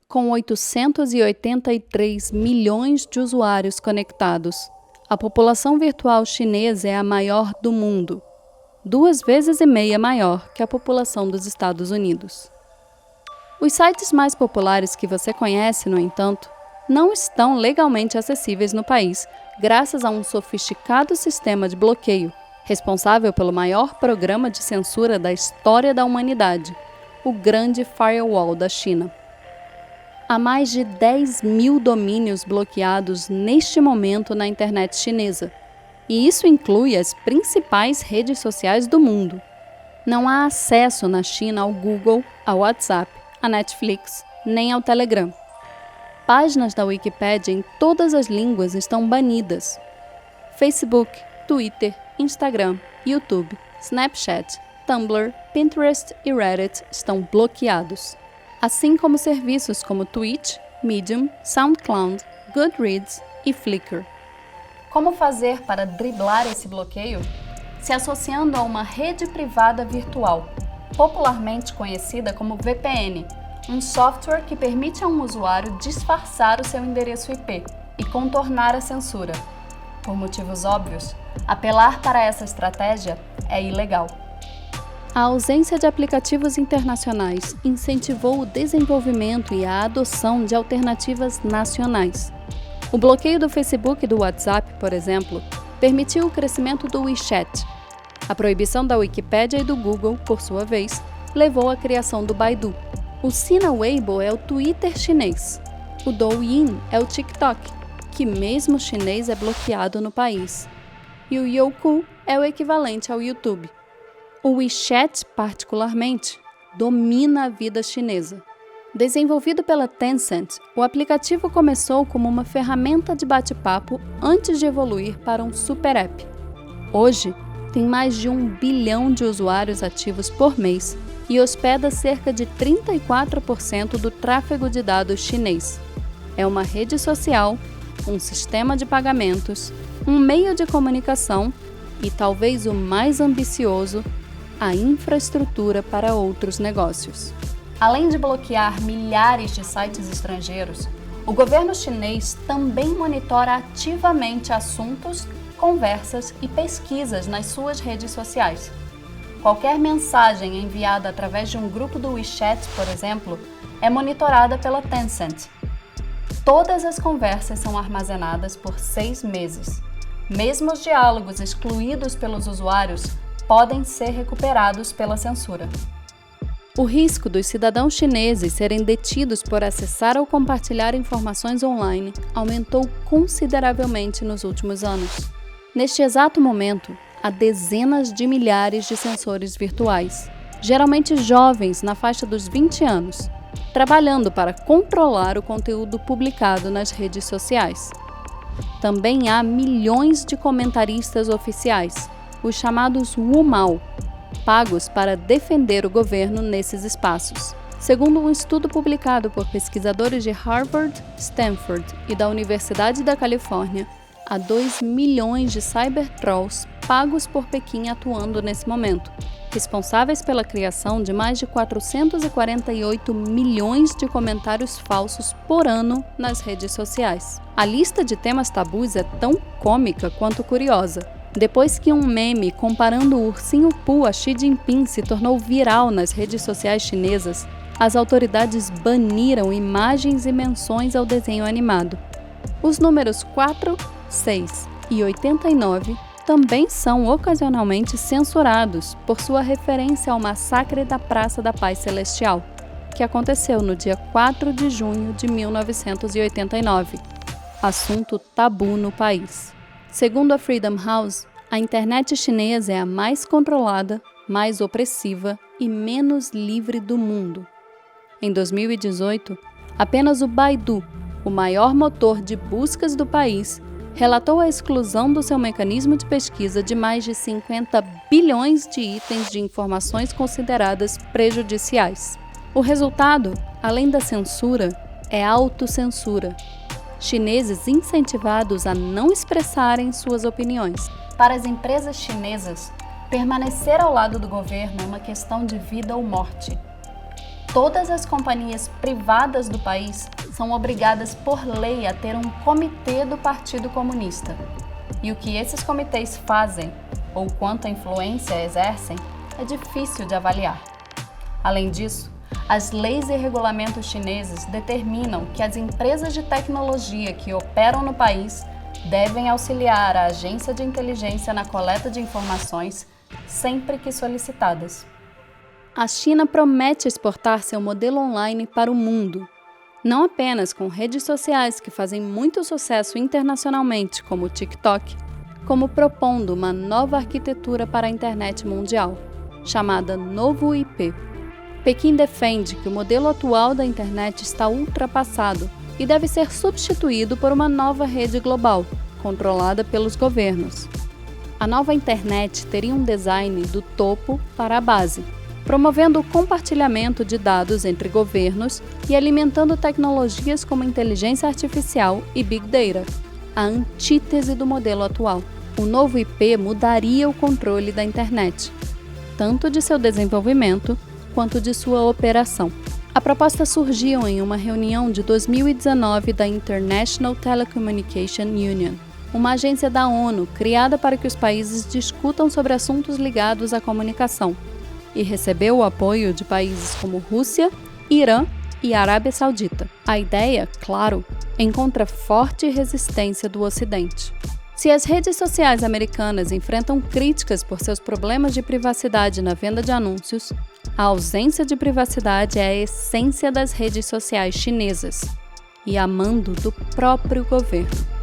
com 883 milhões de usuários conectados. A população virtual chinesa é a maior do mundo, 2,5 vezes maior que a população dos Estados Unidos. Os sites mais populares que você conhece, no entanto, não estão legalmente acessíveis no país, graças a um sofisticado sistema de bloqueio, responsável pelo maior programa de censura da história da humanidade, o Grande Firewall da China. Há mais de 10 mil domínios bloqueados neste momento na internet chinesa, e isso inclui as principais redes sociais do mundo. Não há acesso na China ao Google, ao WhatsApp, à Netflix, nem ao Telegram. Páginas da Wikipédia em todas as línguas estão banidas. Facebook, Twitter, Instagram, YouTube, Snapchat, Tumblr, Pinterest e Reddit estão bloqueados, assim como serviços como Twitch, Medium, SoundCloud, Goodreads e Flickr. Como fazer para driblar esse bloqueio? Se associando a uma rede privada virtual, popularmente conhecida como VPN, um software que permite a um usuário disfarçar o seu endereço IP e contornar a censura. Por motivos óbvios, apelar para essa estratégia é ilegal. A ausência de aplicativos internacionais incentivou o desenvolvimento e a adoção de alternativas nacionais. O bloqueio do Facebook e do WhatsApp, por exemplo, permitiu o crescimento do WeChat. A proibição da Wikipédia e do Google, por sua vez, levou à criação do Baidu. O Sina Weibo é o Twitter chinês. O Douyin é o TikTok, que mesmo chinês é bloqueado no país. E o Youku é o equivalente ao YouTube. O WeChat, particularmente, domina a vida chinesa. Desenvolvido pela Tencent, o aplicativo começou como uma ferramenta de bate-papo antes de evoluir para um super app. Hoje, tem mais de 1 bilhão de usuários ativos por mês e hospeda cerca de 34% do tráfego de dados chinês. É uma rede social, um sistema de pagamentos, um meio de comunicação e, talvez o mais ambicioso, a infraestrutura para outros negócios. Além de bloquear milhares de sites estrangeiros, o governo chinês também monitora ativamente assuntos, conversas e pesquisas nas suas redes sociais. Qualquer mensagem enviada através de um grupo do WeChat, por exemplo, é monitorada pela Tencent. Todas as conversas são armazenadas por 6 meses. Mesmo os diálogos excluídos pelos usuários podem ser recuperados pela censura. O risco dos cidadãos chineses serem detidos por acessar ou compartilhar informações online aumentou consideravelmente nos últimos anos. Neste exato momento, há dezenas de milhares de censores virtuais, geralmente jovens na faixa dos 20 anos, trabalhando para controlar o conteúdo publicado nas redes sociais. Também há milhões de comentaristas oficiais, os chamados Wumao, pagos para defender o governo nesses espaços. Segundo um estudo publicado por pesquisadores de Harvard, Stanford e da Universidade da Califórnia, há 2 milhões de cybertrolls pagos por Pequim atuando nesse momento, responsáveis pela criação de mais de 448 milhões de comentários falsos por ano nas redes sociais. A lista de temas tabus é tão cômica quanto curiosa. Depois que um meme comparando o ursinho Pooh a Xi Jinping se tornou viral nas redes sociais chinesas, as autoridades baniram imagens e menções ao desenho animado. Os números 4, 6 e 89 também são ocasionalmente censurados por sua referência ao massacre da Praça da Paz Celestial, que aconteceu no dia 4 de junho de 1989, assunto tabu no país. Segundo a Freedom House, a internet chinesa é a mais controlada, mais opressiva e menos livre do mundo. Em 2018, apenas o Baidu, o maior motor de buscas do país, relatou a exclusão do seu mecanismo de pesquisa de mais de 50 bilhões de itens de informações consideradas prejudiciais. O resultado, além da censura, é autocensura. Chineses incentivados a não expressarem suas opiniões. Para as empresas chinesas, permanecer ao lado do governo é uma questão de vida ou morte. Todas as companhias privadas do país são obrigadas por lei a ter um comitê do Partido Comunista. E o que esses comitês fazem, ou quanta influência exercem, é difícil de avaliar. Além disso, as leis e regulamentos chineses determinam que as empresas de tecnologia que operam no país devem auxiliar a agência de inteligência na coleta de informações sempre que solicitadas. A China promete exportar seu modelo online para o mundo, não apenas com redes sociais que fazem muito sucesso internacionalmente, como o TikTok, como propondo uma nova arquitetura para a internet mundial, chamada Novo IP. Pequim defende que o modelo atual da internet está ultrapassado e deve ser substituído por uma nova rede global, controlada pelos governos. A nova internet teria um design do topo para a base, promovendo o compartilhamento de dados entre governos e alimentando tecnologias como inteligência artificial e Big Data, a antítese do modelo atual. O novo IP mudaria o controle da internet, tanto de seu desenvolvimento quanto de sua operação. A proposta surgiu em uma reunião de 2019 da International Telecommunication Union, uma agência da ONU criada para que os países discutam sobre assuntos ligados à comunicação, e recebeu o apoio de países como Rússia, Irã e Arábia Saudita. A ideia, claro, encontra forte resistência do Ocidente. Se as redes sociais americanas enfrentam críticas por seus problemas de privacidade na venda de anúncios, a ausência de privacidade é a essência das redes sociais chinesas e a mando do próprio governo.